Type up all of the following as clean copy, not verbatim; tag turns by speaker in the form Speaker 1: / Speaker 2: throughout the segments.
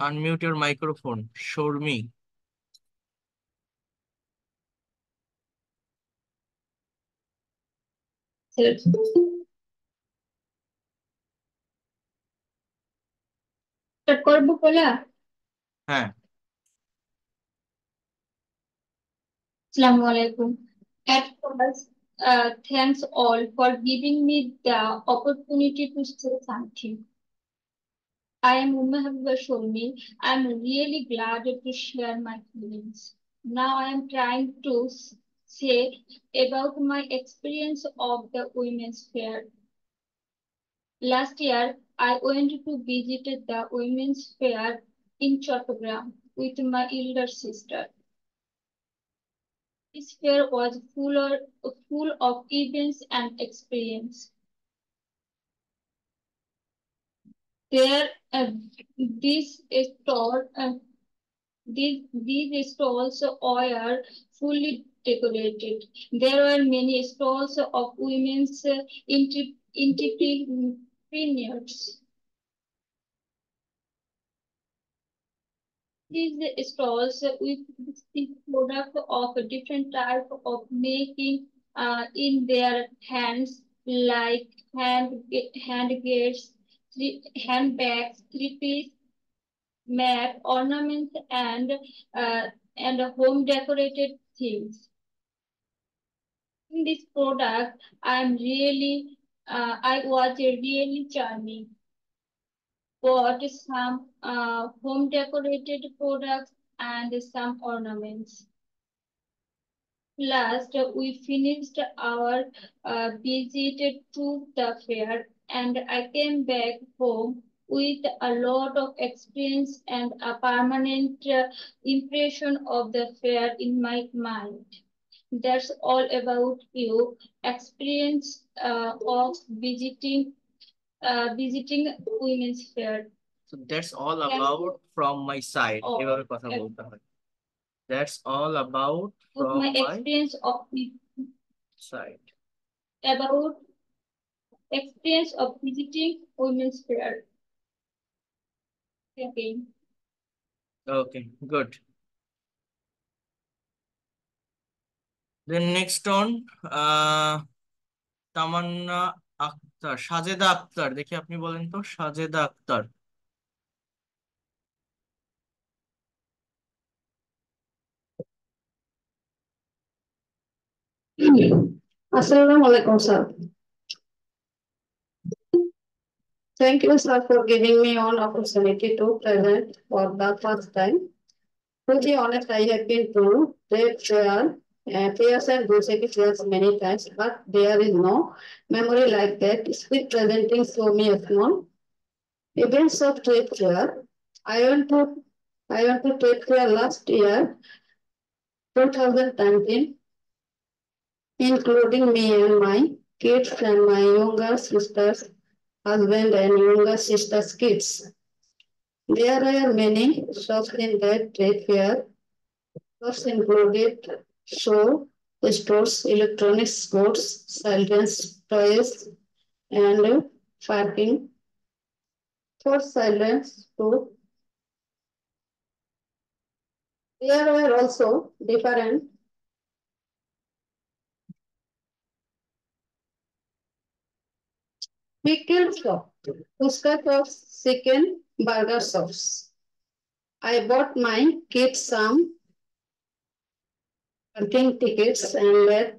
Speaker 1: Unmute your microphone. Shormi.
Speaker 2: Start করবো বলা।
Speaker 1: হ্যাঁ।
Speaker 2: আসসালামু আলাইকুম। At first, thanks all for giving me the opportunity to say something. I am Umma Habiba Sholmi. I am really glad to share my feelings. Now I am trying to say about my experience of the Women's Fair. Last year, I went to visit the Women's Fair in Chattogram with my elder sister. This fair was full of events and experience. There, this store, these stalls were fully decorated. There were many stalls of women's entrepreneurs. These stalls with the product of a different type of making in their hands, like hand gears, handbags, three-piece mat, ornaments, and home decorated things. In this product, I was really charming. Bought some home decorated products and some ornaments. Last, we finished our visit to the fair, and I came back home with a lot of experience and a permanent impression of the fair in my mind. That's all about you experience of visiting women's fair.
Speaker 1: So that's all about from my side.
Speaker 2: Oh,
Speaker 1: এভাবে কথা বলতে হয়। That's all about from
Speaker 2: my
Speaker 1: my
Speaker 2: experience of
Speaker 1: side.
Speaker 2: about experience of visiting women's fair. Okay.
Speaker 1: Okay, good. Then next on, তামান্না আক্তার, সাজেদা আক্তার, দেখি আপনি বলেন তো, Sajeda Akter.
Speaker 3: Assalamu alaikum, sir. Thank you, sir, for giving me an opportunity to present for the first time. To be honest, I have been to trade fair, fairs and grocery fairs many times, but there is no memory like that. Still presenting so many small events of trade fair. I went to I went to trade fair last year, 2019, including me and my kids and my younger sister's husband and younger sister's kids. There are many shops in that trade fair. Shops included show stores, electronics goods, children's toys, and parking for children's too. There were also different pickle shop, pushcart of chicken burger shops. I bought my kids some parking tickets and let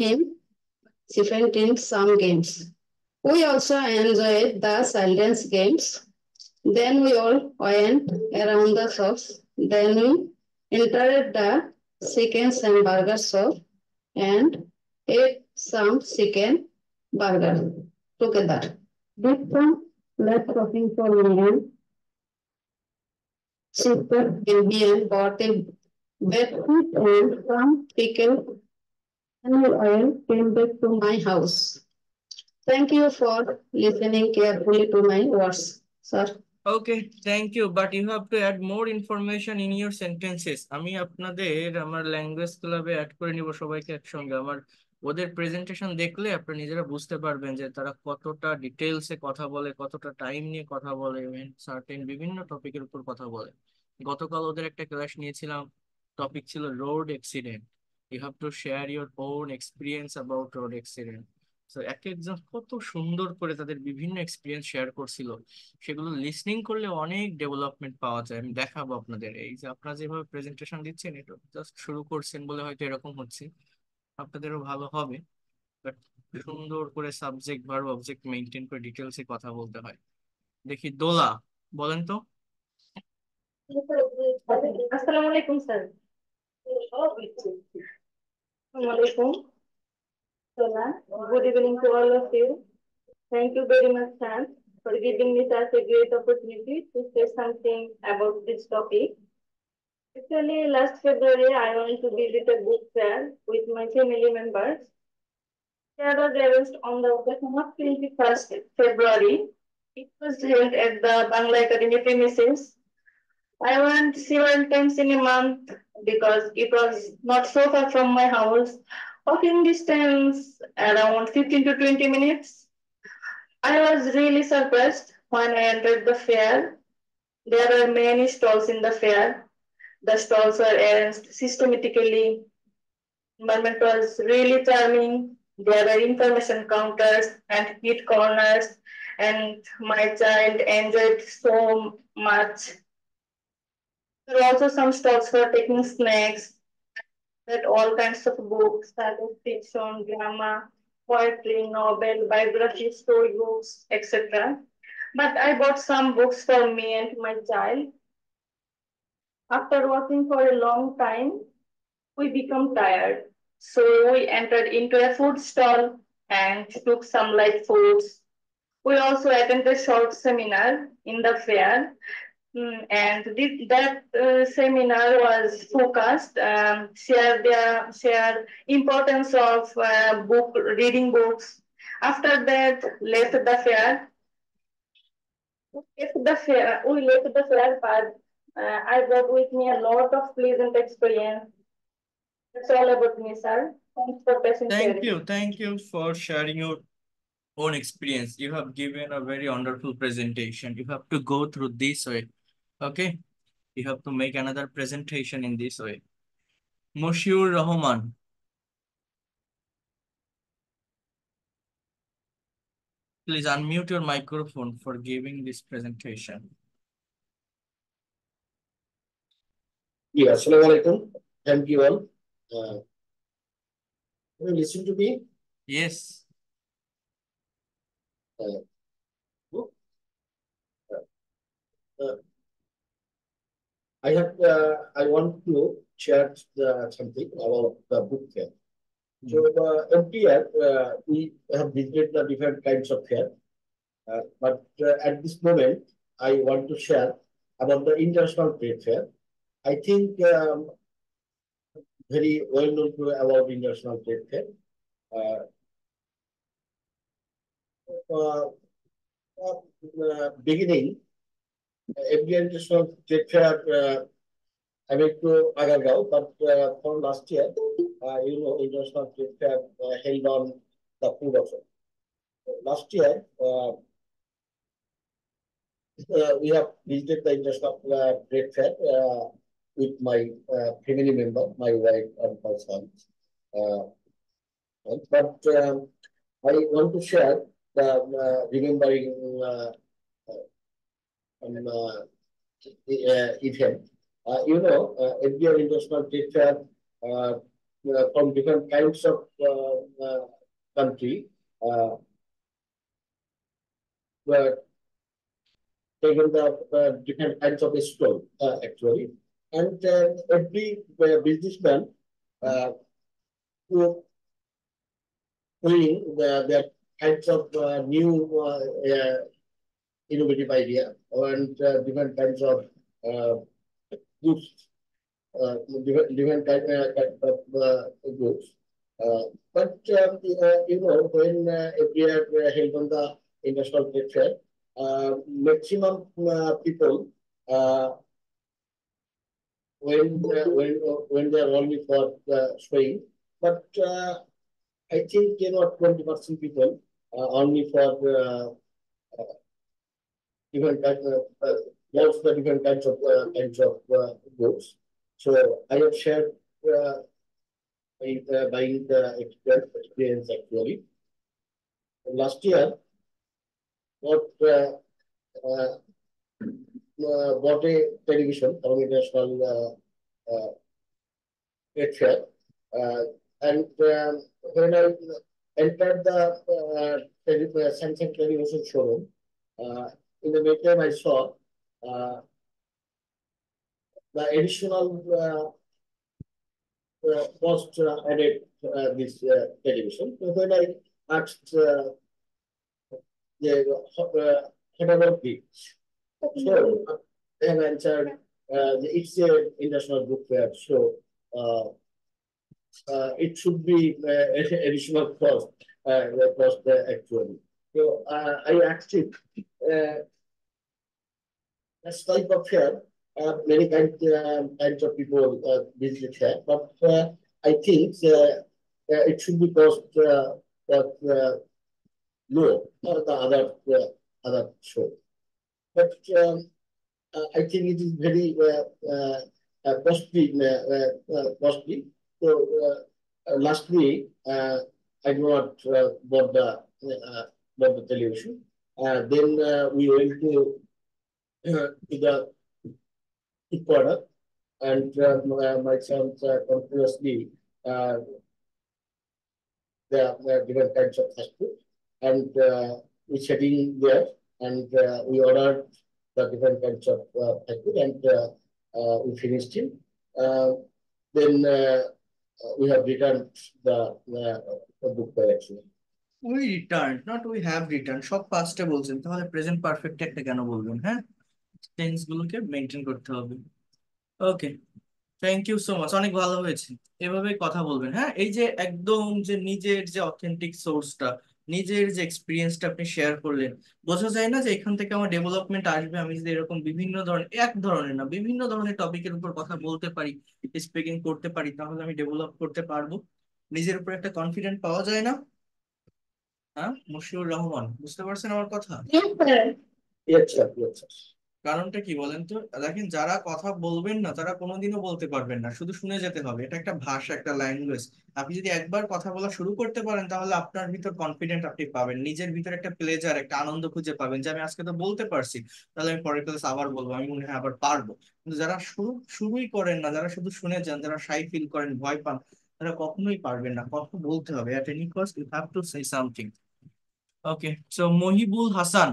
Speaker 3: him participate in some games. We also enjoyed the children's games. Then we all went around the shops. Then we entered the chickens and burger shop and ate some chicken burger together. Did some less shopping for me and sister Indian bought a bedsheet and some pickle and oil came back to my house. Thank you for listening carefully to my words, sir.
Speaker 1: Okay, thank you, but you have to add more information in your sentences. আমি আপনাদের আমার language ক্লাবে add করে নিব সবাইকে একসঙ্গে। আমার ওদের প্রেজেন্টেশন দেখলে আপনারা নিজেরা বুঝতে পারবেন যে তারা কতটা ডিটেলসে কথা বলে, কতটা টাইম নিয়ে কথা বলে, সার্টেন বিভিন্ন টপিকের উপর কথা বলে। গতকাল ওদের একটা ক্লাস নিয়েছিলাম, টপিক ছিল road accident. You have to share your own experience about road accident. তো এক একজন কত সুন্দর করে তাদের বিভিন্ন এক্সপিরিয়েন্স শেয়ার করছিল, সেগুলো লিসনিং করলে অনেক ডেভেলপমেন্ট পাওয়া যায়। আমি দেখাবো আপনাদের, এই যে আপনারা যেভাবে প্রেজেন্টেশন দিচ্ছেন এটা জাস্ট শুরু করছেন বলে হয়তো এরকম হচ্ছে, আপনাদেরও ভালো হবে। বাট সুন্দর করে সাবজেক্ট ভার্ব অবজেক্ট মেনটেন করে ডিটেলসে কথা বলতে হয়। দেখি দোলা, বলেন তো।
Speaker 4: আসসালামু আলাইকুম স্যার। আসসালামু আলাইকুম। Good evening to all of you. Thank you very much, Sam, for giving me such a great opportunity to say something about this topic. Actually, last February, I went to visit a book fair with my family members. Fair was arranged on the occasion of 21st February. It was held at the Bangla Academy premises. I went several times in a month because it was not so far from my house. Walking distance around 15 to 20 minutes. I was really surprised when I entered the fair. There were many stalls in the fair. The stalls were arranged systematically. Environment was really charming. There were information counters and heat corners, and my child enjoyed so much. There were also some stalls for taking snacks, that all kinds of books, such as fiction, drama, poetry, novel, biography, storybooks, etc. But I bought some books for me and my child. After walking for a long time, we become tired. So we entered into a food stall and took some light foods. We also attended a short seminar in the fair. And that seminar was focused, share importance of reading books. After that, we left the fair, but I brought with me a lot of pleasant experience. That's all about me, sir. Thanks for patient
Speaker 1: Thank
Speaker 4: hearing.
Speaker 1: you, thank you for sharing your own experience. You have given a very wonderful presentation. You have to go through this way. Okay, you have to make another presentation in this way. Moshiur Rahman, please unmute your microphone for giving this presentation.
Speaker 5: Yeah, assalamu alaikum. Thank you all. Can you listen to me?
Speaker 1: Yes.
Speaker 5: Uh, uh, I want to share something about the book fair. So every year we have visited the different kinds of fair, but at this moment I want to share about the international trade fair. I think very well known to about international trade fair. Uh, Beginning, every international trade fair I went to Agargaon, but from last year, international trade fair held on the food also. Last year, we have visited the international trade fair with my family member, my wife and my son. But I want to share the remembering event. Every international trade fair from different kinds of country were taken the different kinds of stall actually, and every businessman who bring their kinds of new innovative idea and different kinds of goods, different kinds of goods. But when every year held on the international trade fair, maximum people when they are only for showing, but I think 10 or 20% people only for different most the different kinds of goods. So I have shared by the experience actually. Last year, what uh, bought a television from international trade fair, and when I entered the Samsung television showroom, in the meantime I saw the additional cost added this television. So when I asked the head of it, so they have answered it's a international book fair, so it should be additional cost, actually. So I asked it, this type of fair, many kinds of people visit here, but I think it should be cost low, the other show. But I think it is very costly. So last week, I do not bought the television. Then we went to the quarter, and my sons continuously the different kinds of fast food, and we sitting there, and we ordered the different kinds of fast food, and we finished it. Then we have returned the book collection.
Speaker 1: We returned, not we have returned, সব পাস্টে বলছেন, তাহলে present perfect একটা কেন বলবেন? হ্যাঁ, tense গুলোকে maintain করতে হবে। ওকে, থ্যাংক ইউ সো মাচ, অনেক ভালো হয়েছে। এভাবে কথা বলবেন, হ্যাঁ। এই যে একদম যে নিজের যে অথেন্টিক সোর্সটা, নিজের যে এক্সপিরিয়েন্সটা আপনি শেয়ার করলেন, বোঝা যায় না যে এখান থেকে আমার ডেভেলপমেন্ট আসবে। আমি যদি এরকম বিভিন্ন ধরনের, এক ধরনের না বিভিন্ন ধরনের টপিকের উপর কথা বলতে পারি, স্পিকিং করতে পারি, তাহলে আমি ডেভেলপ করতে পারবো। নিজের উপর একটা কনফিডেন্ট পাওয়া যায় না? হ্যাঁ, মশিউর রহমান, বুঝতে পারছেন আমার কথা?
Speaker 2: Yes, sir.
Speaker 5: Yes, sir. Yes, sir.
Speaker 1: কারণটা কি বলেন তো? দেখেন, যারা কথা বলবেন না তারা কোনোদিনও বলতে পারবেন না, শুধু শুনে যেতে হবে। এটা একটা ভাষা, একটা ল্যাঙ্গুয়েজ। আপনি যদি একবার কথা বলা শুরু করতে পারেন, তাহলে আপনার ভিতর কনফিডেন্ট আপনি পাবেন, নিজের ভিতর একটা প্লেজার, একটা আনন্দ খুঁজে পাবেন, যে আমি আজকে তো বলতে পারছি, তাহলে আমি পরের ক্লাস আবার বলবো, আমি মনে হয় আবার পারবো। কিন্তু যারা শুরুই করেন না, যারা শুধু শুনে যান, যারা শাই ফিল করেন, ভয় পান, তারা কখনোই পারবেন না। কথা বলতে হবে, at any cost you have to say something. Okay, so Mohibul Hasan.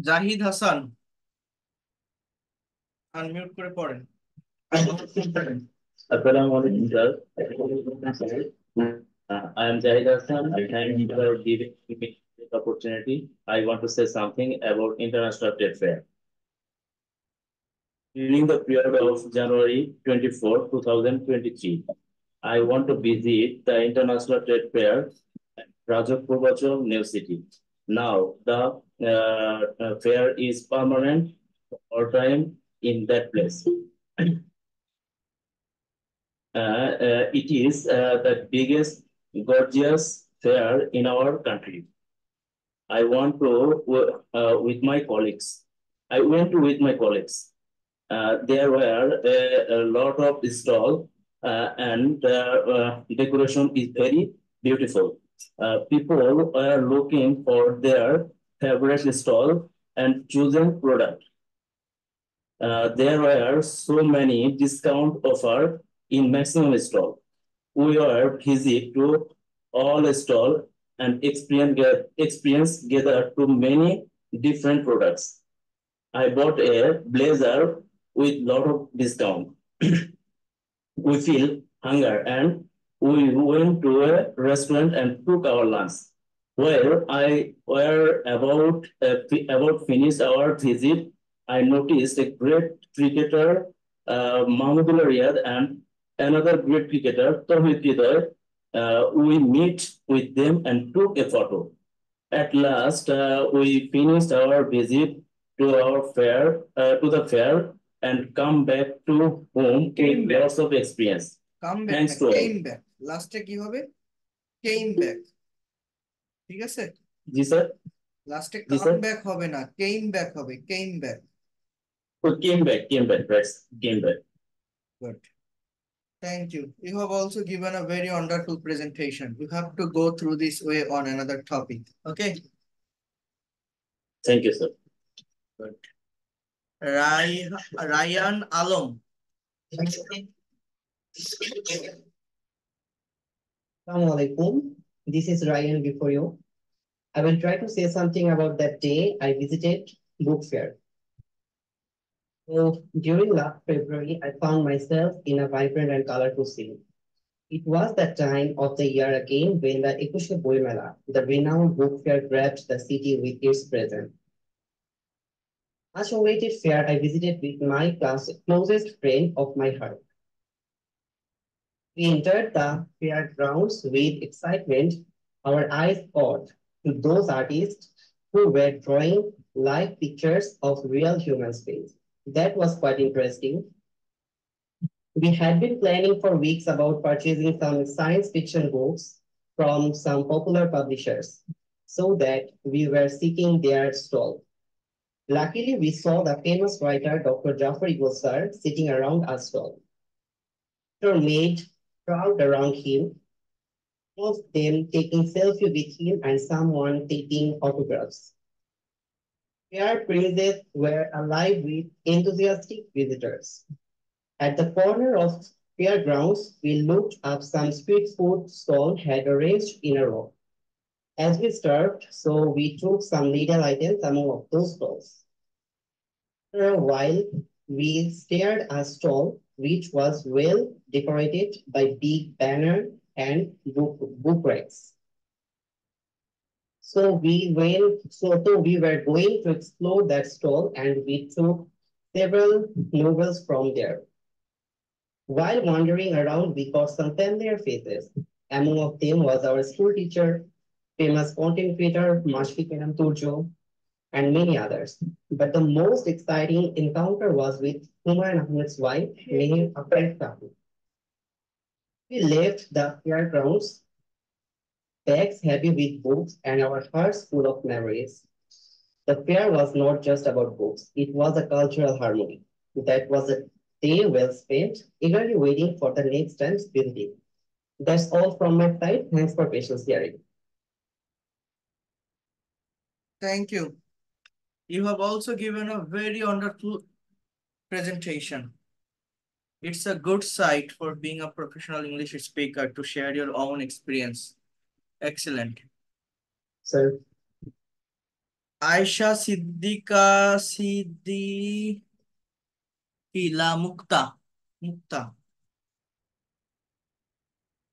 Speaker 1: Zahid Hasan, unmute করে পড়েন।
Speaker 6: Assalamualaikum, sir. I am Jahid Hassan. Thank you for giving me this opportunity. I want to say something about International Trade Fair. During the period of January 24, 2023, I want to visit the International Trade Fair at Rajapurbacho, New City. Now, the fair is permanent or time in that place. It is the biggest gorgeous fair in our country. I want to with my colleagues. I went with my colleagues. There were a lot of stalls and decoration is very beautiful. People are looking for their favorite stall and chosen product. There were so many discount offer in maximum stall. We are visit to all stall and experience gather to many different products. I bought a blazer with lot of discount. We feel hunger and we went to a restaurant and took our lunch. While I were about finish our visit, I noticed a great cricketer, Mahmudullah Riyad, and another great cricketer, Tawhid Hidayat. We meet with them and took a photo. At last, we finished our visit to the fair, and come back to home with lots of experience.
Speaker 1: Come back,
Speaker 6: Thanks to all.
Speaker 1: came back. লাস্টে কি হবে? Came back. ঠিক আছে?
Speaker 6: জি sir,
Speaker 1: লাস্টে
Speaker 6: জি
Speaker 1: come
Speaker 6: sir.
Speaker 1: back হবে না, came back হবে, came back.
Speaker 6: Came back, right, came back.
Speaker 1: Good. Thank you. You have also given a very wonderful presentation. You have to go through this way on another topic. Okay?
Speaker 6: Thank you, sir.
Speaker 1: Good. Ryan Alom.
Speaker 7: Assalamu alaikum. This is Ryan before you. I will try to say something about that day I visited book fair. So during last February, I found myself in a vibrant and colorful scene. It was that time of the year again when the Ekushe Boi Mela, the renowned book fair, grabbed the city with its presence. Much awaited fair I visited with my closest friend of my heart. We entered the fair grounds with excitement, our eyes caught to those artists who were drawing live pictures of real human space. That was quite interesting. We had been planning for weeks about purchasing some science fiction books from some popular publishers, so that we were seeking their stall. Luckily, we saw the famous writer Dr. Jafar Iqbal sir sitting around our stall. Made crowd around him, most of them taking selfie with him and someone taking autographs. Fair premises were alive with enthusiastic visitors. At the corner of fairgrounds, we looked up some street food stalls had arranged in a row. As we starved, so we took some little items among of those stalls. After a while, we stared at a stall which was well decorated by big banner and book racks. So we were going to explore that stall, and we took several novels from there. While wandering around, we got some familiar faces. Among of them was our school teacher, famous content creator Mashfi Kenam Turjo, and many others. But the most exciting encounter was with Humayun Ahmed's wife, Mehir Afrez Kapoor. We left the fairgrounds, bags heavy with books, and our hearts full of memories. The fair was not just about books, it was a cultural harmony. That was a day well spent, eagerly waiting for the next time's visiting. That's all from my side. Thanks for patience hearing.
Speaker 1: Thank you. You have also given a very wonderful presentation. It's a good site for being a professional English speaker to share your own experience. Excellent.
Speaker 7: Sir.
Speaker 1: Aisha Siddiqila Mukta.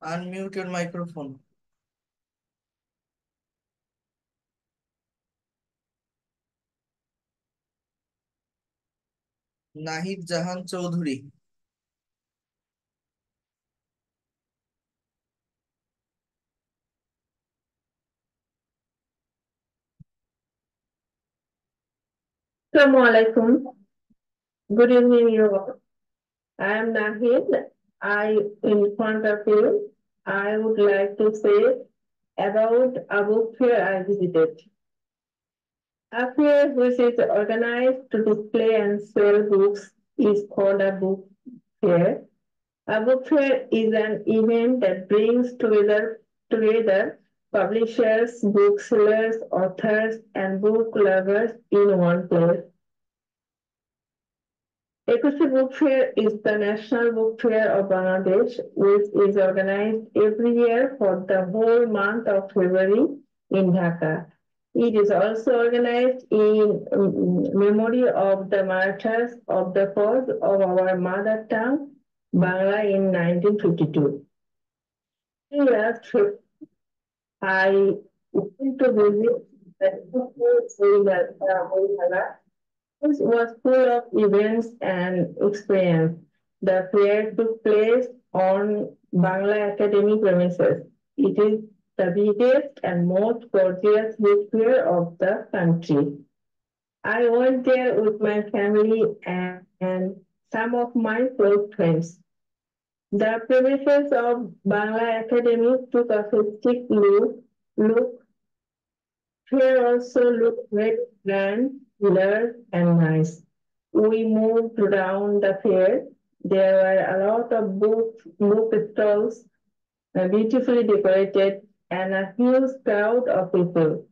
Speaker 1: Unmute your microphone. Nahid Jahan Chaudhuri.
Speaker 8: Assalamu alaikum. Good evening, you all. I am Nahid. In front of you, I would like to say about a book fair I visited. A fair which is organized to display and sell books is called a book fair. A book fair is an event that brings together publishers, booksellers, authors, and book lovers in one place. Ekushe Book Fair is the national book fair of Bangladesh, which is organized every year for the whole month of February in Dhaka. It is also organized in memory of the martyrs of the cause of our mother tongue, Bangla, in 1952. Last I went to visit the This was full of events and experience. The fair took place on Bangla Academy premises. It is the biggest and most gorgeous book fair of the country. I went there with my family and some of my close friends. The premises of Bangla Academy took a festive look. Fair also looked very grand, large, and nice. We moved around the fair. There were a lot of book stalls, beautifully decorated, and a huge crowd of people.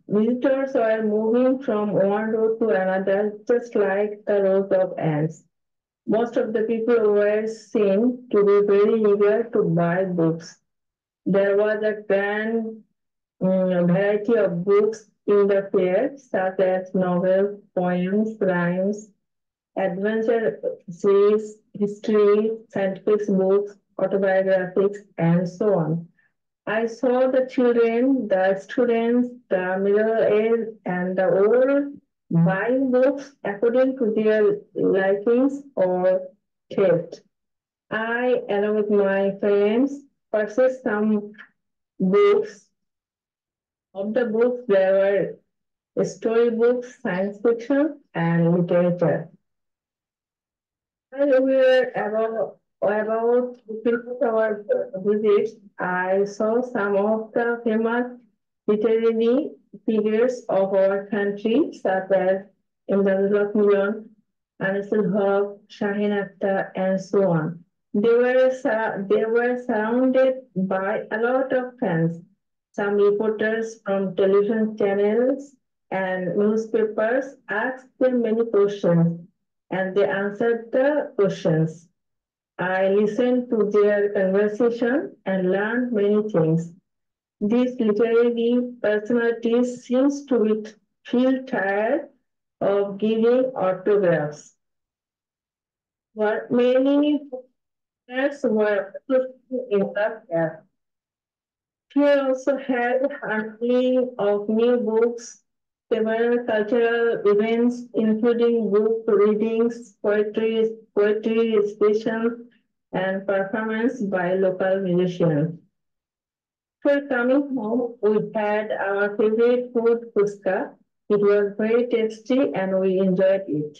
Speaker 8: Visitors were moving from one row to another, just like the rows of ants. Most of the people were seen to be very eager to buy books. There was a grand variety of books in the fair, such as novels, poems, rhymes, adventure series, history, scientific books, autobiographies, and so on. I saw the children, the students, the middle-aged, and the old buying books according to their likings or taste. I, along with my friends, purchased some books. Of the books, there were storybooks, science fiction, and literature. While we were about to finish our visit, I saw some of the famous literary figures of our country, such as Imdadullah Milan, Anisul Haq, Shahin Akhtar, and so on. They were surrounded by a lot of fans. Some reporters from television channels and newspapers asked them many questions, and they answered the questions. I listened to their conversation and learned many things. These literary personalities seems to feel tired of giving autographs. What many books were in the fair. Here also had handling of new books, several cultural events, including book readings, poetry recitation, and performance by local musicians. For coming home, we had our favorite food, puska. It was very tasty and we enjoyed it.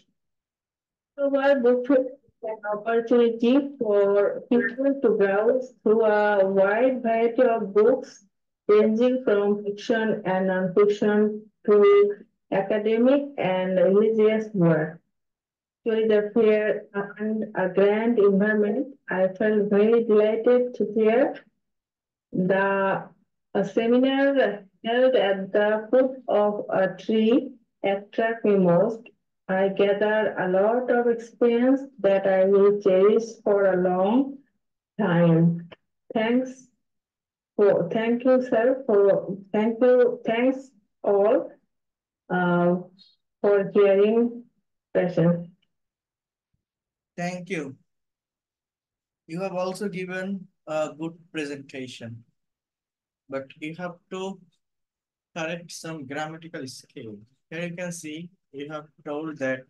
Speaker 8: So our book fair is an opportunity for people to browse through a wide variety of books, ranging from fiction and non-fiction to academic and religious work. During the fair and a grand environment, I felt very delighted to hear the seminar held at the foot of a tree attracted me most. I gathered a lot of experience that I will cherish for a long time. Thank you, sir, thanks all for hearing session.
Speaker 1: Thank you. You have also given a good presentation, but you have to correct some grammatical skill. Here you can see you have told that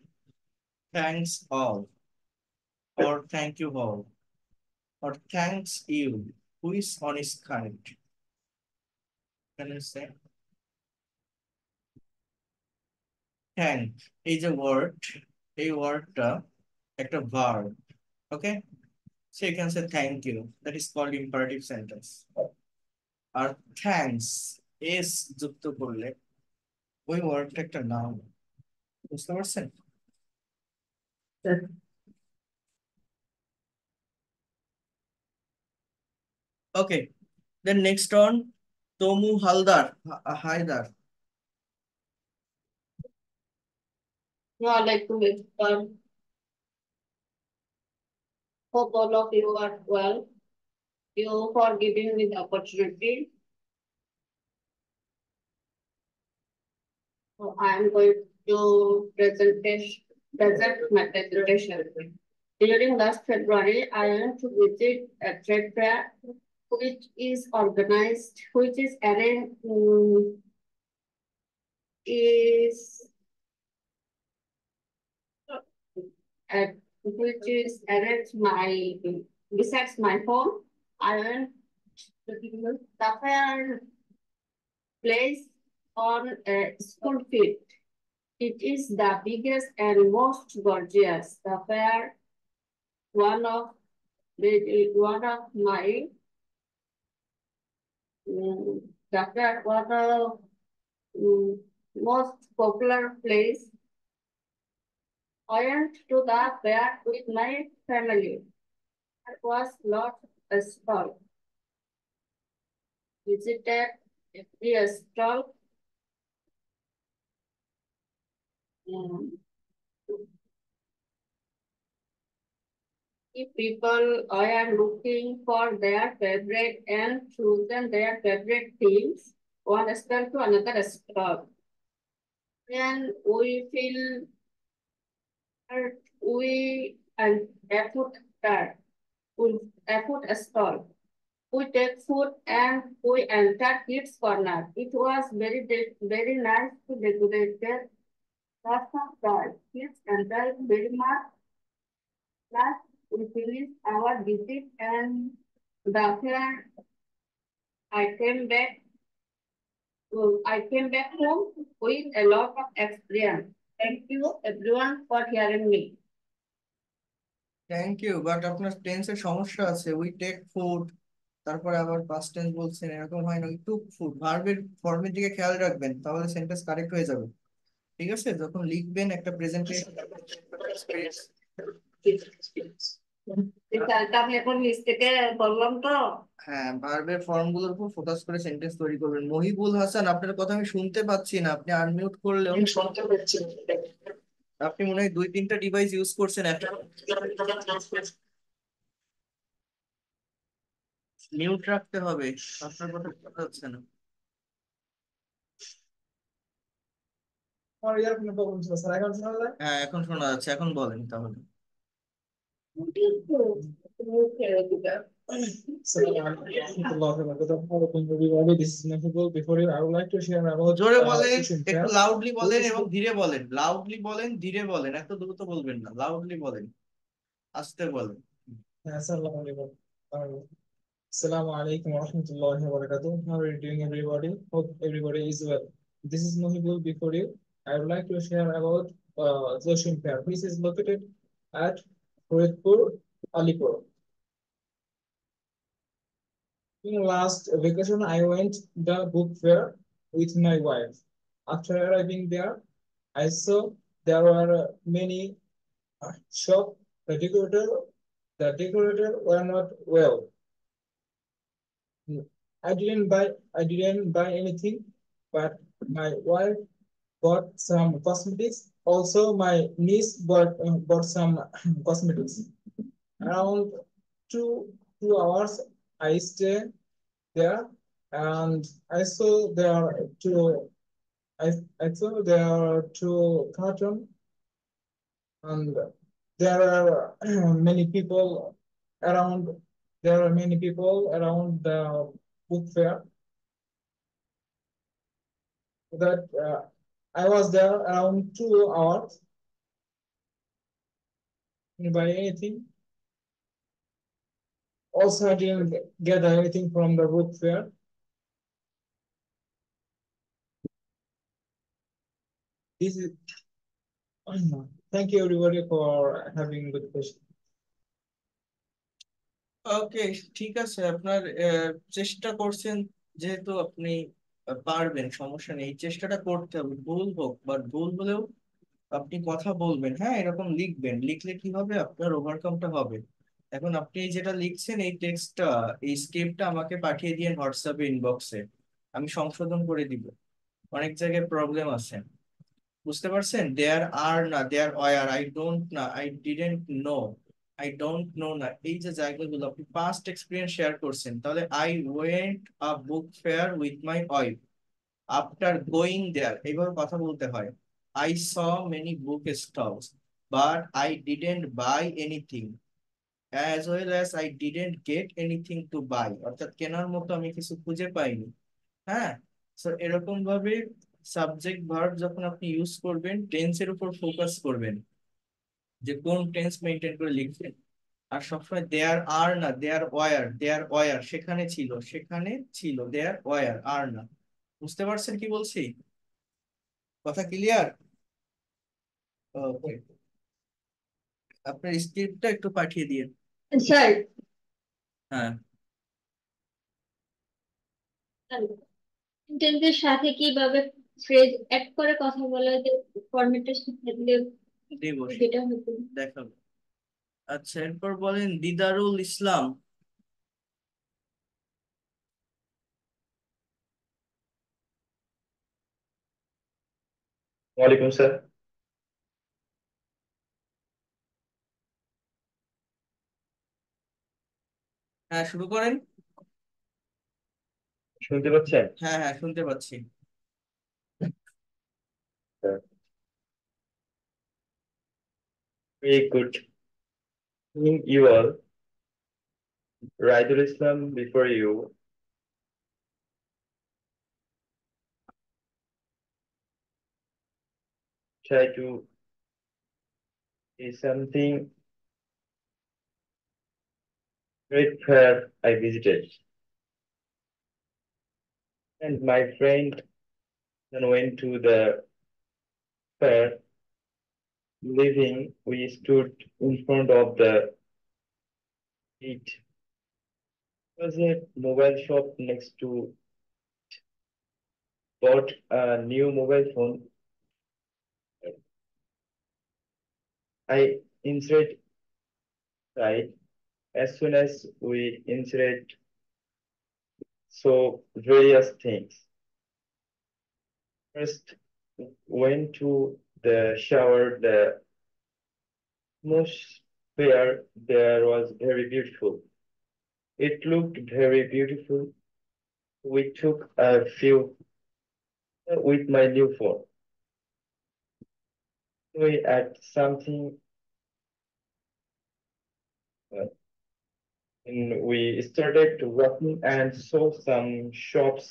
Speaker 1: thanks all, or thank you all, or thanks you. Who is honest kind? Can you say? Thank is a word, একটা verb. Okay? So you can say thank you. That is called imperative sentence. R thanks is যুক্ত করলে ওই ওয়ার্ডটা একটা noun. বুঝতে পারছেন? Okay. Then next on Tomu Haldar. Haidar.
Speaker 9: Walaikum assalam. Hope all of you are well. You for giving me the opportunity. So I am going to present my presentation. During last February, I went to visit a trade fair which is organized, which is arranged, is which is arranged my besides my home. I went to the fair place on a school field. It is the biggest and most gorgeous. The fair, one of my the fair, one of most popular place. I went to the fair with my family. It was not a stall. Visited every stall. If people are looking for their favorite and chosen their favorite themes, one stall to another stall. Then we feel we and effort that we effort a stall. We take food and we enter kids corner. It was very nice to decorate their lots of toys. Kids enjoyed very much. Last we finished our visit and the fair I came back I came back home with a lot of experience. Thank you everyone for hearing me.
Speaker 1: Thank you, but আপনার টেন্সের সমস্যা আছে। We take food, তারপরে আবার past tense বলছেন, এরকম হয় না। টু ফুড ভার্বের ফর্মের দিকে খেয়াল রাখবেন, তাহলে সেন্টেন্স কারেক্ট হয়ে যাবে। ঠিক আছে, যখন লিখবেন একটা প্রেজেন্টেশন।
Speaker 9: আমি এখন নিচ থেকে বললাম তো।
Speaker 1: হ্যাঁ, ভার্বের ফর্ম গুলোর উপর ফোকাস করে সেন্টেন্স তৈরি করবেন। মহিবুল হাসান, আপনার কথা আমি শুনতে পাচ্ছি না, আপনি আনমিউট করলেও শুনতে পাচ্ছি। আপনি মনে হয় 2-3টা ডিভাইস ইউজ করছেন, একটা মিউট রাখতে হবে, আপনার কথা শোনা যাচ্ছে না। হ্যাঁ, এখন শোনা যাচ্ছে, এখন বলেন তাহলে। জোরে বলেন, একটু লাউডলি বলেন এবং ধীরে বলেন। লাউডলি বলেন, ধীরে বলেন, এত দ্রুত বলবেন না। লাউডলি বলেন, আস্তে বলেন।
Speaker 10: Assalamu alaikum wa rahmatullahi wa barakatuh. How are you doing, everybody? Hope everybody is well. This is Mohibul before you. I would like to share about Zoshim Fair, which is located at Faridpur, Alipur. In last vacation, I went the book fair with my wife. After arriving there, I saw there were many shops. The decorator were not well. I didn't buy anything, but my wife bought some cosmetics. Also, my niece bought some cosmetics. Around two hours, I stayed there, and I saw there are two cartons, and there are many people around. There are many people around the book fair. That I was there around 2 hours. Didn't buy anything. Also, I didn't get anything from the book fair. This is. Thank you everybody for having good question.
Speaker 1: ওকে, ঠিক আছে। আপনার চেষ্টা করছেন, যেহেতু আপনি পারবেন, সমস্যা নেই। এই চেষ্টাটা করতে হবে, ভুল হোক বা ভুল হলেও আপনি কথা বলবেন। হ্যাঁ, এরকম লিখবেন, লিখলে কি হবে, আপনার ওভারকামটা হবে। এখন আপনি যেটা লিখছেন, এই টেক্সটটা, এই স্ক্রিপ্টটা আমাকে পাঠিয়ে দিন হোয়াটসঅ্যাপে ইনবক্সে, আমি সংশোধন করে দিব। অনেক জায়গায় প্রবলেম আছে, বুঝতে পারছেন? দেয়ার আর না, দেয়ার ওয়ার, আই ডোন্ট না, I didn't know, I don't know না, এই যে জায়গাগুলো আপনি পাস্ট এক্সপিরিয়েন্স শেয়ার করছেন। তাহলে I went a book fair with my wife after going there, এইভাবে কথা বলতে হয়। I saw many book stalls but I didn't buy anything. as well as I didn't get anything to buy, অর্থাৎ কেনার মতো আমি কিছু খুঁজে পাইনি। হ্যাঁ, তো এরকম ভাবে সাবজেক্ট ভার্ব যখন আপনি ইউজ করবেন টেন্সের উপর ফোকাস করবেন যে কোন টেন্স মেনটেন করে লিখবেন। আর সবসময় দেয়ার আর না, দেয়ার ওয়ার, সেখানে ছিল, সেখানে ছিল, দেয়ার ওয়ার আর না। বুঝতে পারছেন কি বলছি? কথা ক্লিয়ার? ওকে, আপনার স্ক্রিপ্টটা একটু পাঠিয়ে দিন।
Speaker 2: স্যার,
Speaker 1: হ্যাঁ,
Speaker 2: সেন্টেন্সের সাথে কিভাবে ফ্রেজ অ্যাড করে কথা বলা যে ফরম্যাটটা শিখে দিলে
Speaker 1: দিব,
Speaker 2: যেটা হতো।
Speaker 1: দেখাবো। আচ্ছা, এরপর বলেন দিদারুল ইসলাম।
Speaker 11: ওয়ালাইকুম স্যার।
Speaker 1: হ্যাঁ, শুরু করেন।
Speaker 11: শুনতে পাচ্ছেন?
Speaker 1: হ্যাঁ হ্যাঁ, শুনতে পাচ্ছি।
Speaker 11: Very good evening, you all. Raidul Islam before you. Try to say something great fair I visited. And my friend then went to the fair. Leaving, we stood in front of the it. Was a mobile shop next to bought a new mobile phone. I insert right as soon as we insert so various things. First went to the shower. The atmosphere there was very beautiful. It looked very beautiful. We took a few with my new phone. We had something and we started walking and saw some shops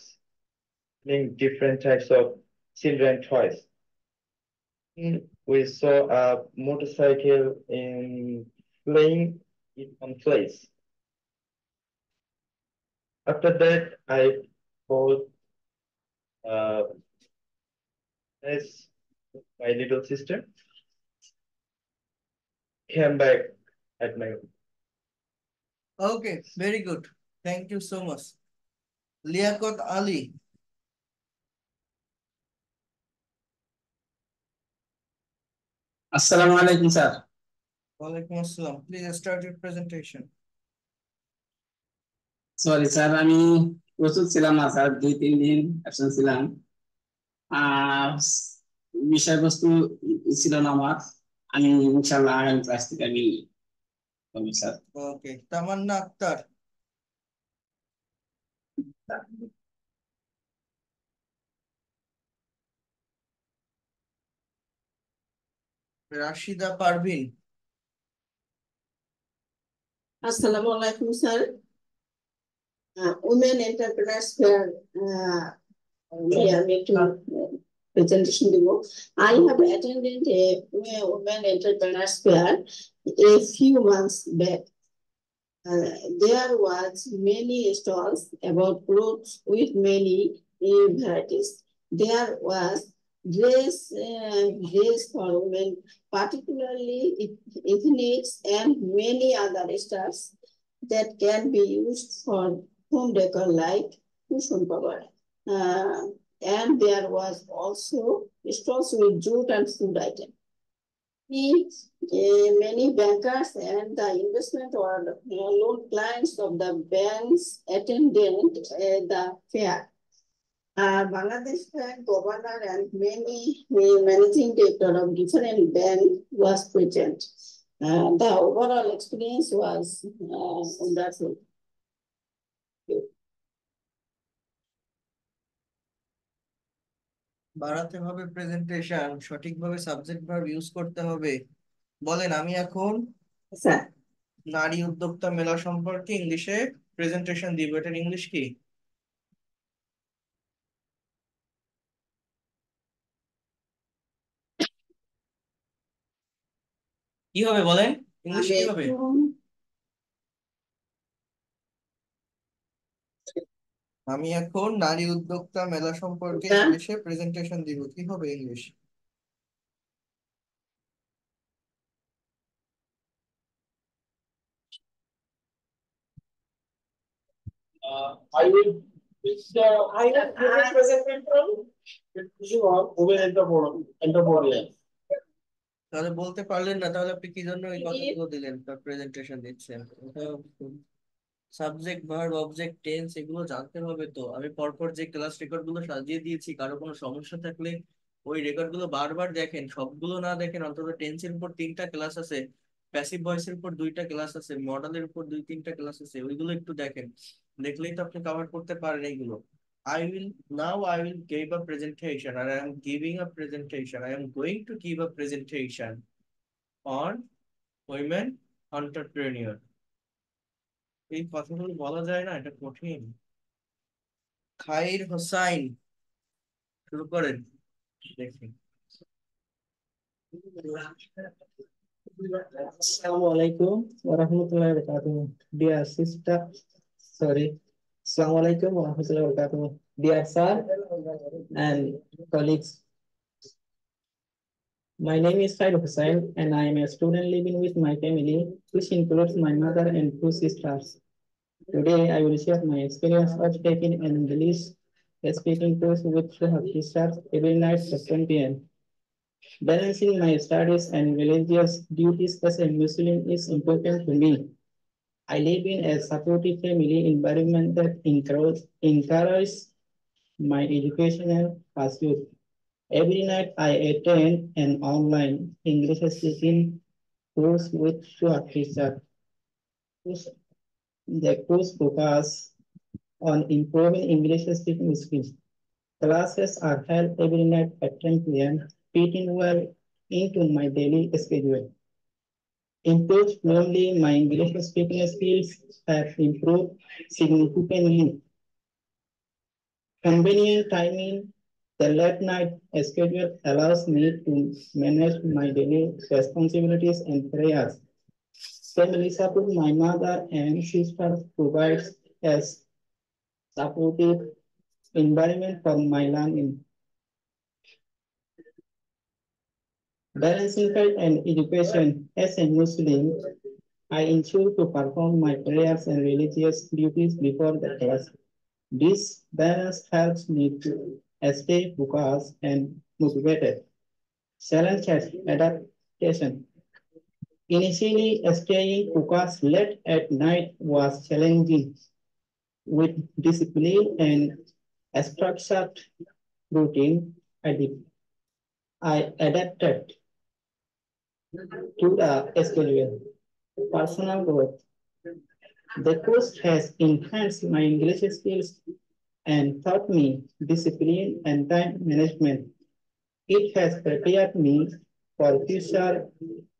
Speaker 11: selling different types of children toys. We saw a motorcycle in playing it on place. After that, I bought as my little sister came back at my home.
Speaker 1: Okay, very good, thank you so much. Liaquat Ali.
Speaker 12: আসসালামু আলাইকুম sir.
Speaker 1: ওয়ালাইকুম আসসালাম, please start your presentation.
Speaker 12: Sorry sir, আমি প্রস্তুত ছিলাম না sir, 2-3 দিন absent ছিলাম। আহ বিষয়বস্তু ছিল না আমার। আমি ইনশাআল্লাহ আগামী ক্লাস থেকে আমি করবো sir.
Speaker 1: Okay, Tamanna Akter. Rashida Parvin.
Speaker 13: Assalamu alaikum, sir. Women Entrepreneurs Fair, me to presentation demo. I have attended a Women Entrepreneurs Fair a few months back. There was many stalls about clothes with many varieties. There was dress for women, particularly ethnics, and many other stuffs that can be used for home decor like cushion cover. And there was also stalls with jute and food items. Many bankers and the investment or loan clients of the banks attended the fair. Bangladesh Bank governor and many managing director of different banks was present. The overall experience was wonderful.
Speaker 1: বাড়াতে হবে presentation, সঠিকভাবে subject verb use করতে হবে। বলেন আমি এখন
Speaker 13: sir
Speaker 1: নারী উদ্যোক্তা মেলা সম্পর্কে ইংলিশে প্রেজেন্টেশন দিব, এটার ইংলিশ কি? কি হবে বলেন, ইংলিশ কি হবে? আমি এখন নারী উদ্যোক্তা মেলা সম্পর্কে ইংলিশে প্রেজেন্টেশন দিব, কি হবে English?
Speaker 5: I will present women entrepreneur.
Speaker 1: তাহলে বলতে পারলেন না, তাহলে আপনি কি জন্য ওই কথাগুলো দিলেন তার প্রেজেন্টেশন দিচ্ছেন? সাবজেক্ট, ভার্ব, অবজেক্ট, টেন্স এগুলো জানতে হবে তো। আমি পরপর যে ক্লাস রেকর্ড গুলো সাজিয়ে দিয়েছি, কারো কোনো সমস্যা থাকলে ওই রেকর্ড গুলো বারবার দেখেন, সবগুলো না দেখেন অন্তত টেন্সের উপর 3টা ক্লাস আছে, প্যাসিভ ভয়েসের উপর 2টা ক্লাস আছে, মডেলের উপর 2-3টা ক্লাস আছে, ওইগুলো একটু দেখেন, দেখলেই তো আপনি কভার করতে পারেন এইগুলো। I will give a presentation, and I am giving a presentation. I am going to give a presentation on women entrepreneur. এই কথাগুলো বলা যায় না, এটা কঠিন। খাইর হোসাইন, শুরু করেন দেখি।
Speaker 14: Assalamualaikum warahmatullahi wabarakatuh. Dear sister, sorry. Assalamualaikum warahmatullahi wabarakatuh. Dear sir and colleagues, my name is Khair Hussain and I am a student living with my family, which includes my mother and 2 sisters. Today I will share my experience of taking an English speaking course with 2 sisters every night at 10 p.m. Balancing my studies and religious duties as a Muslim is important to me. I live in a supportive family environment that encourages my educational pursuit. Every night I attend an online English speaking course with short teacher. The course focuses on improving English speaking skills. Classes are held every night at 10 p.m., fitting well into my daily schedule. Improved fluently, my English speaking skills have improved significantly. Convenient timing, the late night schedule allows me to manage my daily responsibilities and prayers. Family support, my mother and sister provides a supportive environment for my learning. Balancing faith and education. As a Muslim, I ensure to perform my prayers and religious duties before the class. This balance helps me to stay focused and motivated. Challenge and adaptation. Initially, staying focused late at night was challenging. With discipline and a structured routine, I adapted to the schedule. Personal growth. The course has enhanced my English skills and taught me discipline and time management. It has prepared me for future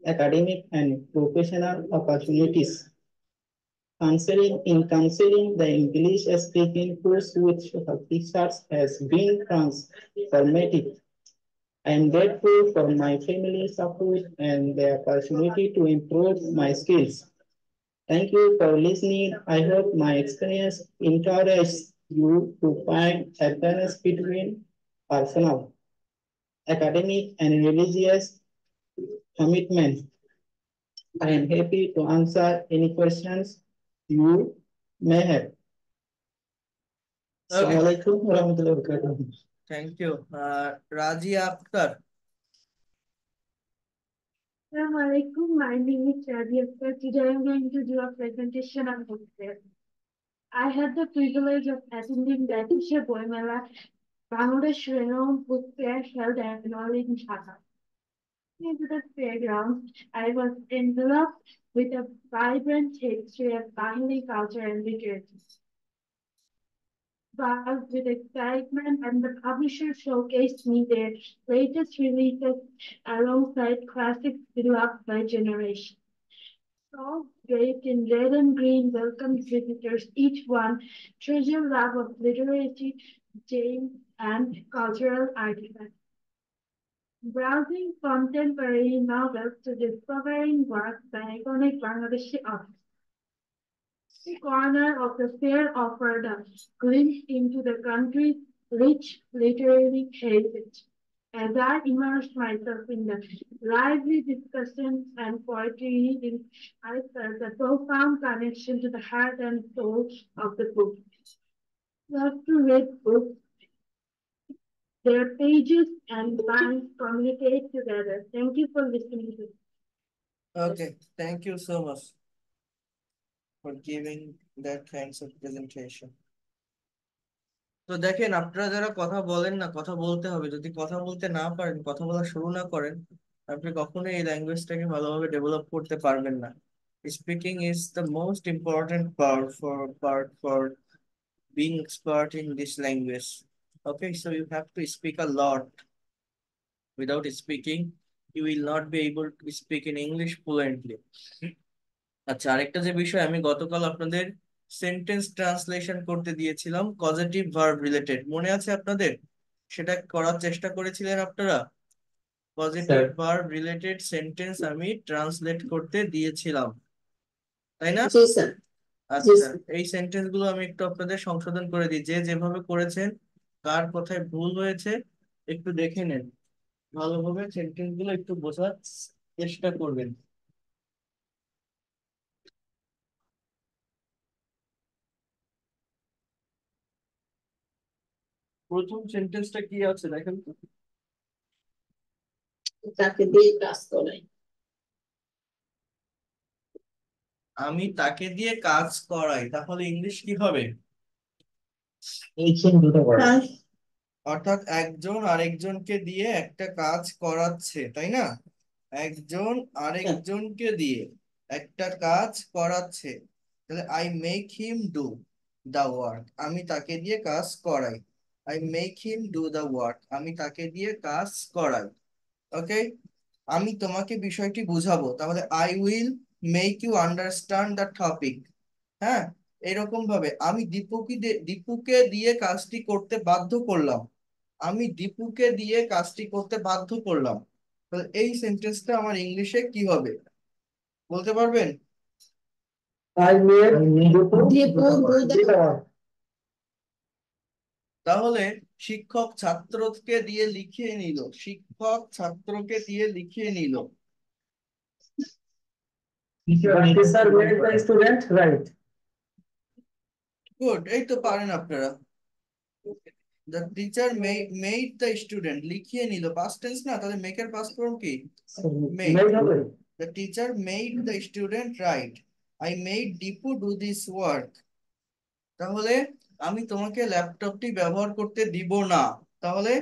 Speaker 14: academic and professional opportunities. Counseling the English speaking course with teachers has been transformative. I am grateful for my family support and the opportunity to improve my skills. Thank you for listening. I hope my experience encourages you to find a balance between personal, academic, and religious commitment. I am happy to answer any questions you may have. Assalamualaikum warahmatullahi wabarakatuh.
Speaker 1: Thank you. Razia Akhtar.
Speaker 15: Assalamualaikum. My name is Razia Akhtar. Today I'm going to do a presentation on book fair. I had the privilege of attending the Atisha Boimela Bangladesh renowned book fair held annually in Dhaka. Into the fairground, I was enveloped with a vibrant history of Bengali culture and literature. Buzzed with excitement, and the publisher showcased me their latest releases alongside classics beloved by generations. tall gate in red and green welcomes visitors, each one treasure love of literature, game, and cultural artifacts. Browsing contemporary novels to discovering works by iconic Bangladeshi authors. The corner of the fair offered a glimpse into the country's rich literary heritage. As I immersed myself in the lively discussions and poetry reading, I felt a profound connection to the heart and soul of the book. Love to read books. Their pages and lines communicate together. Thank you for listening to me.
Speaker 1: Okay, thank you so much for giving that kinds of presentation. তো দেখেন, আপনারা যারা কথা বলেন না, কথা বলতে হবে। যদি কথা বলতে না পারেন, কথা বলা শুরু না করেন, আপনি কখনোই এই ল্যাঙ্গুয়েজটাকে ভালোভাবে ডেভেলপ করতে পারবেন না। Speaking is the most important part for being expert in this language. Okay, so you have to speak a lot. Without speaking, you will not be able to speak in English fluently. আচ্ছা, আরেকটা যে বিষয়, আমি গতকাল আপনাদের sentence translation করতে দিয়েছিলাম positive verb related, মনে আছে আপনাদের? সেটা করার চেষ্টা করেছিলেন আপনারা? পজিটিভ ভার্ব রিলেটেড সেন্টেন্স আমি ট্রান্সলেট করতে দিয়েছিলাম, তাই না? আচ্ছা, এই সেন্টেন্স গুলো আমি একটু আপনাদের সংশোধন করে দিই। যে যেভাবে করেছেন, কার কোথায় ভুল হয়েছে একটু দেখে নেন, ভালোভাবে সেন্টেন্স গুলো একটু বোঝার চেষ্টা করবেন। প্রথম সেন্টেন্সটা কি আছে দেখেন তো।
Speaker 13: তাকে দিয়ে কাজ করাই।
Speaker 1: আমি তাকে দিয়ে কাজ করাই, তাহলে ইংলিশ কি হবে? অর্থাৎ একজন আরেকজনকে দিয়ে একটা কাজ করাচ্ছে, তাই না? একজন আরেকজনকে দিয়ে একটা কাজ করাচ্ছে, তাহলে I make him do the work. আমি তাকে দিয়ে কাজ করাই। I make him do the work, আমি তাকে দিয়ে কাজ করাই। ওকে, আমি তোমাকে বিষয়টি বুঝাবো, তাহলে I will make you understand the topic. হ্যাঁ, এরকম ভাবে আমি দীপুকে দিয়ে কাজটি করতে বাধ্য করলাম। আমি দীপুকে দিয়ে কাজটি করতে বাধ্য করলাম। তাহলে এই সেন্টেন্সটা আমার ইংলিশে কি হবে বলতে পারবেন? তাহলে শিক্ষক ছাত্রকে দিয়ে লিখিয়ে নিল, শিক্ষক ছাত্রকে দিয়ে লিখিয়ে নিল। গুড, এই তো পারেন আপনারা। The teacher made the student, লিখিয়ে নিল, past tense না, তাহলে make এর past form কি? Made. The teacher made the student write. I made Dipu do this work. তাহলে আমি তোমাকে ল্যাপটপটি ব্যবহার করতে দিব না। তাহলে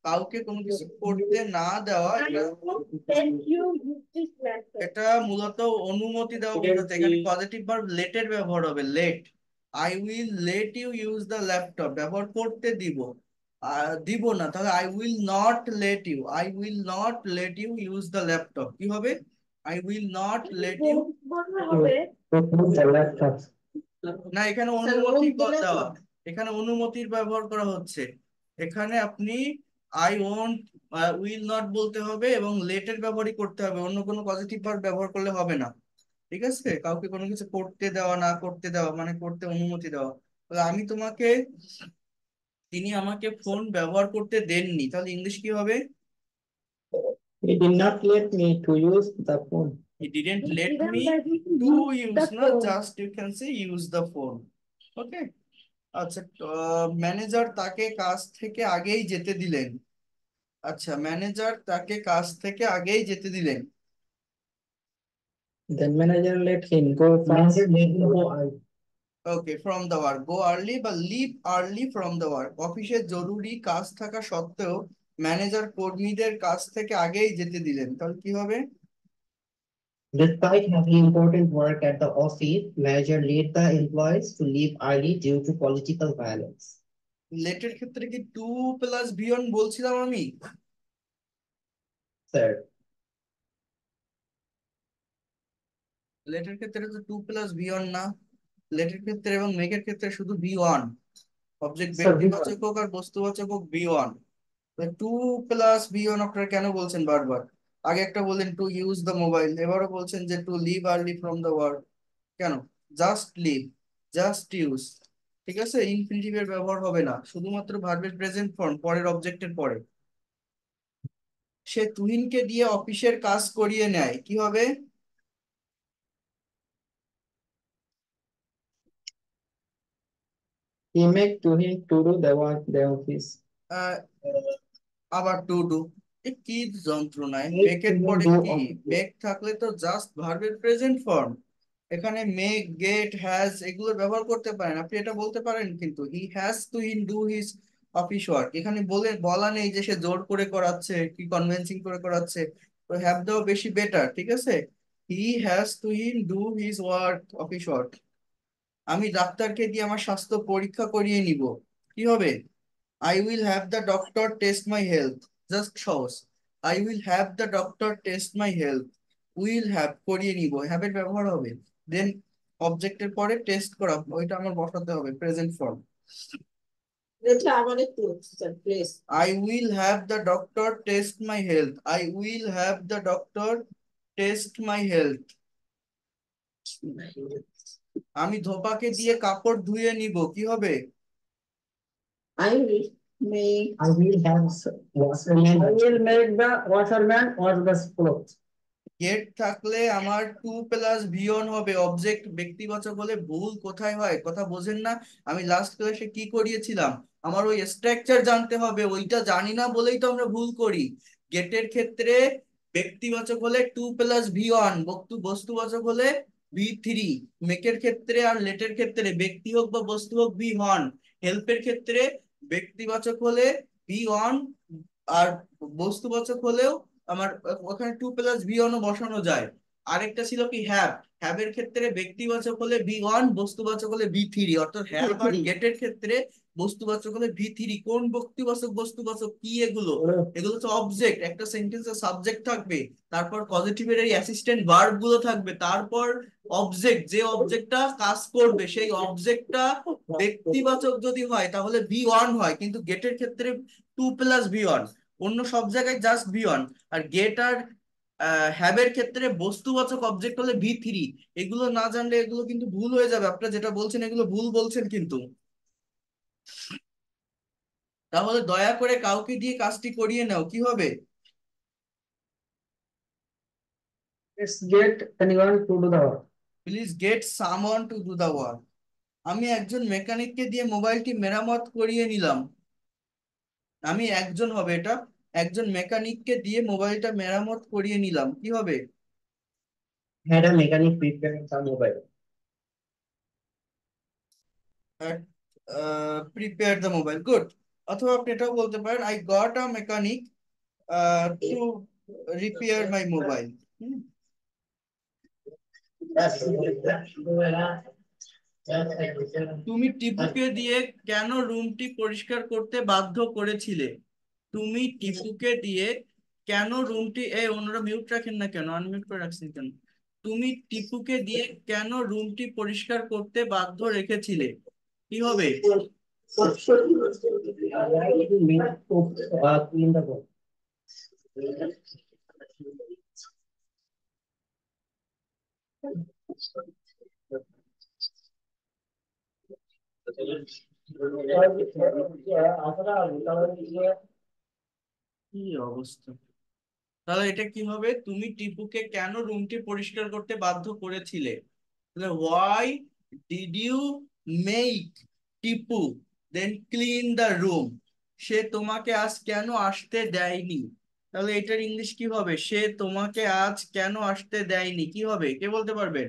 Speaker 1: কাউকে কোনো কিছু করতে না দেওয়া, এটা মূলত অনুমতি দেওয়া বোঝাতে। এখানে পজিটিভ ভার্ব লেট এর ব্যবহার হবে, let. I will let you use the laptop, ব্যবহার করতে দিব, দিব না। তাহলে I will not let you, I will not let you use the laptop. কি হবে? I will not let you. না, এখানে অনুমতি দেওয়া, এখানে অনুমতির ব্যবহার করা হচ্ছে। এখানে আপনি আই ওয়ন্ট, উইল নট বলতে হবে এবং লেটের ব্যবহারই করতে হবে, অন্য কোনো পজিটিভ ভার্ব ব্যবহার করলে হবে না। ঠিক আছে, কাউকে কোনো কিছু করতে দেওয়া, না করতে দেওয়া মানে করতে অনুমতি দেওয়া। তাহলে আমি তোমাকে, তিনি আমাকে ফোন ব্যবহার করতে দেননি, তাহলে ইংলিশ কি হবে?
Speaker 14: He did not let me to use the phone.
Speaker 1: He didn't let me to use, not just you can say use the phone. Okay. আচ্ছা, ম্যানেজার তাকে কাজ থেকে আগেই যেতে দিলেন। আচ্ছা, ম্যানেজার তাকে কাজ থেকে আগেই যেতে দিলেন।
Speaker 14: The manager let him go fast.
Speaker 1: Okay, from the work, go early বা leave early from the work. অফিসে জরুরি কাজ থাকা সত্ত্বেও ম্যানেজার কর্মীদের কাজ থেকে আগেই যেতে দিলেন, তাহলে কি হবে?
Speaker 7: Despite having important work at the office, manager led the employees to leave early due to political violence.
Speaker 1: লেটের ক্ষেত্রে কি টু প্লাস ভিয়ন বলছিলাম আমি?
Speaker 7: Sir.
Speaker 1: লেটের ক্ষেত্রে তো 2 + V1 না, লেটের ক্ষেত্রে এবং মেকের ক্ষেত্রে শুধু V1, অবজেক্ট ব্যক্তিবাচক হোক আর বস্তুবাচক হোক V1। 2 + V1 আপনারা কেন বলছেন বারবার? আগে একটা বললেন টু ইউজ দ্য মোবাইল, এবারও বলছেন যে to leave early from the work. কেন? জাস্ট লিভ, জাস্ট ইউজ, ঠিক আছে? ইনফিনিটিভের ব্যবহার হবে না, শুধুমাত্র ভার্বের প্রেজেন্ট ফর্ম পরের অবজেক্টের পরে। সে তুহিনকে দিয়ে অফিসের কাজ করিয়ে নেয়, কি হবে?
Speaker 14: He make to him to do the work the office.
Speaker 1: আহ, আবার টু ডু, কি যন্ত্রণায়!
Speaker 14: Make
Speaker 1: মেকের
Speaker 14: to him
Speaker 1: পরে
Speaker 14: do
Speaker 1: কি? মেক থাকলে তো জাস্ট ভার্বের প্রেজেন্ট ফর্ম, এখানে মেক, গেট, হ্যাজ এগুলো ব্যবহার করতে পারেন আপনি, এটা বলতে পারেন। কিন্তু he has to in do his office work, এখানে বলা নেই যে সে জোর করে করাচ্ছে কি কনভিন্সিং করে করাচ্ছে, তো হ্যাভ দাও বেশি বেটার, ঠিক আছে? He has to in do his work, office work. আমি ডাক্তারকে দিয়ে আমার স্বাস্থ্য পরীক্ষা করিয়ে নিব, কি হবে? I will have the doctor test my health. Just সহজ। I will have the doctor test my health. Will have করিয়ে নিব, have এর ব্যবহার হবে। দেন অবজেক্টের পরে টেস্ট করা, ওইটা আমার বসাতে হবে প্রেজেন্ট ফর্ম।
Speaker 13: এটা আবার একটু sir please.
Speaker 1: I will have the doctor test my health. I will have the doctor test my health. আমি ধোপাকে দিয়ে কাপড় ধুয়ে নিব, কি হবে?
Speaker 13: I will make
Speaker 14: I will have washerman. I will make the washerman wash the clothes.
Speaker 1: Get থাকলে আমার 2 + V1 হবে, অবজেক্ট ব্যক্তিবাচক হলে ভুল কোথায় হয় কথা বোঝেন না? আমি লাস্ট ক্লাসে কি করিয়েছিলাম? আমার ওই স্ট্রাকচার জানতে হবে, ওইটা জানি না বলেই তো আমরা ভুল করি। গেটের ক্ষেত্রে ব্যক্তিবাচক হলে 2 + V1, বস্তুবাচক হলে V3, মেকের ক্ষেত্রে আর লেটের ক্ষেত্রে ব্যক্তি হোক বা বস্তু হোক V1, হেল্পের ক্ষেত্রে ব্যক্তিবাচক হলে V1 আর বস্তুবাচক হলেও আমার ওখানে 2 + V1 বসানো যায়। আরেকটা ছিল কি হ্যাভ, হ্যাভ এর ক্ষেত্রে ব্যক্তিবাচক হলে V1, বস্তুবাচক হলে V3, অর্থাৎ হ্যাভ আর গেটের ক্ষেত্রে বস্তুবাচক হলে V3। কোন ব্যক্তিবাচক বস্তুবাচক কি এগুলো? এগুলো তো অবজেক্ট, একটা সেন্টেন্সে সাবজেক্ট থাকবে, তারপর পজিটিভের এই অ্যাসিস্ট্যান্ট ভার্ব গুলো থাকবে, তারপর অবজেক্ট, যে অবজেক্টটা কাজ করবে সেই অবজেক্টটা ব্যক্তিবাচক যদি হয় তাহলে V1 হয়, কিন্তু গেটের ক্ষেত্রে 2 + V1, অন্য সব জায়গায় জাস্ট V1। আর গেট আর হ্যাবের ক্ষেত্রে বস্তুবাচক অবজেক্ট হলে V3। এগুলো না জানলে এগুলো কিন্তু ভুল হয়ে যাবে, আপনারা যেটা বলছেন এগুলো ভুল বলছেন কিন্তু। তাহলে দয়া করে কাউকে দিয়ে কাজটি করিয়ে নাও, কি হবে?
Speaker 14: Let's get anyone to do the work.
Speaker 1: Please get someone to do the work. আমি একজন মেকানিককে দিয়ে মোবাইলটি মেরামত করিয়ে নিলাম। আমি একজন হবে এটা, একজন মেকানিককে দিয়ে মোবাইলটা মেরামত করিয়ে নিলাম, কি হবে?
Speaker 7: Had a mechanic prepare the mobile.
Speaker 1: Prepare the mobile, good. অথবা আপনি এটাও বলতে পারেন I got a mechanic to repair my mobile. তুমি টিপুকে দিয়ে কেন রুমটি পরিষ্কার করতে বাধ্য করেছিলে? তুমি টিপুকে দিয়ে কেন রুমটি, ওনারা মিউট রাখেন না কেন, আনমিউট করে রাখছেন কেন? তুমি টিপুকে দিয়ে কেন রুমটি পরিষ্কার করতে বাধ্য রেখেছিলে, কি হবে?
Speaker 14: Clean the board.
Speaker 1: কি অবস্থা! তাহলে এটা কি হবে? তুমি টিপুকে কেন রুমটি পরিষ্কার করতে বাধ্য করেছিলে? তাহলে why did you make Tipu then clean the room? সে তোমাকে আজ কেন আসতে দেয়নি? তাহলে এটার ইংলিশ কি হবে? সে তোমাকে আজ কেন আসতে দেয়নি, কি হবে? কে বলতে পারবেন?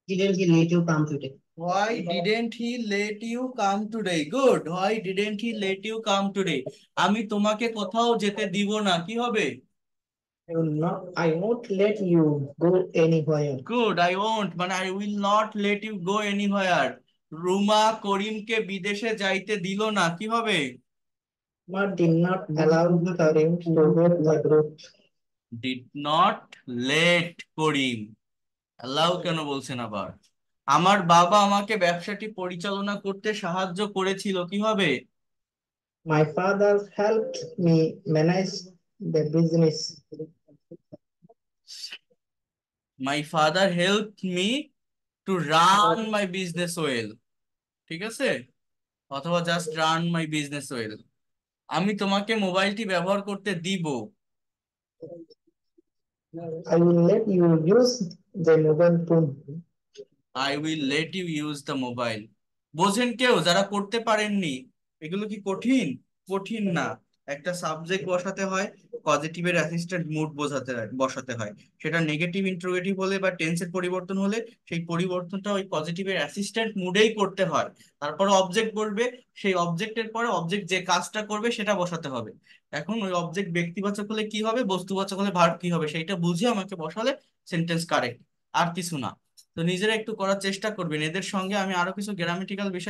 Speaker 7: Didn't he let you come today?
Speaker 1: Why didn't he let you come today? Good. Why didn't he let you come today? আমি তোমাকে কোথাও যেতে দিব না, কি হবে?
Speaker 14: I won't let you go anywhere.
Speaker 1: Good. I won't, মানে I will not let you go anywhere. Ruma করিমকে বিদেশে যাইতে দিল না, কি হবে?
Speaker 14: But did not allow Karim to go abroad.
Speaker 1: Did not late Karim. Allow কেন বলছেন আবার? আমার বাবা আমাকে ব্যবসাটি পরিচালনা করতে সাহায্য করেছিল কিভাবে?
Speaker 14: My father helped me manage the business.
Speaker 1: My father help me to run my business well. ঠিক আছে, অথবা just run my business well. আমি তোমাকে মোবাইলটি ব্যবহার করতে দিব।
Speaker 14: I will let you use the mobile phone.
Speaker 1: I will let you use the mobile. বোঝেন কেউ যারা করতে পারেননি? এগুলো কি কঠিন? কঠিন না। একটা সাবজেক্ট বসাতে হয়, পজিটিভের অ্যাসিস্ট্যান্ট মুড বসাতে হয়। সেটা নেগেটিভ ইন্টারোগেটিভ হলে বা টেন্সের পরিবর্তন হলে সেই পরিবর্তনটা ওই পজিটিভের অ্যাসিস্ট্যান্ট মুডেই করতে হয়। তারপর অবজেক্ট বলবে, সেই অবজেক্টের পরে অবজেক্ট যে কাজটা করবে সেটা বসাতে হবে। এখন ওই অবজেক্ট ব্যক্তিবাচক হলে কি হবে, বস্তুবাচক হলে ভার্ব কি হবে, সেইটা বুঝে আমাকে বসালে সেন্টেন্স কারেক্ট, আর কিছু না। তো নিজেরা একটু করার চেষ্টা করবেন। এদের সঙ্গে আমি আরো কিছু গ্রামেটিক্যাল বিষয়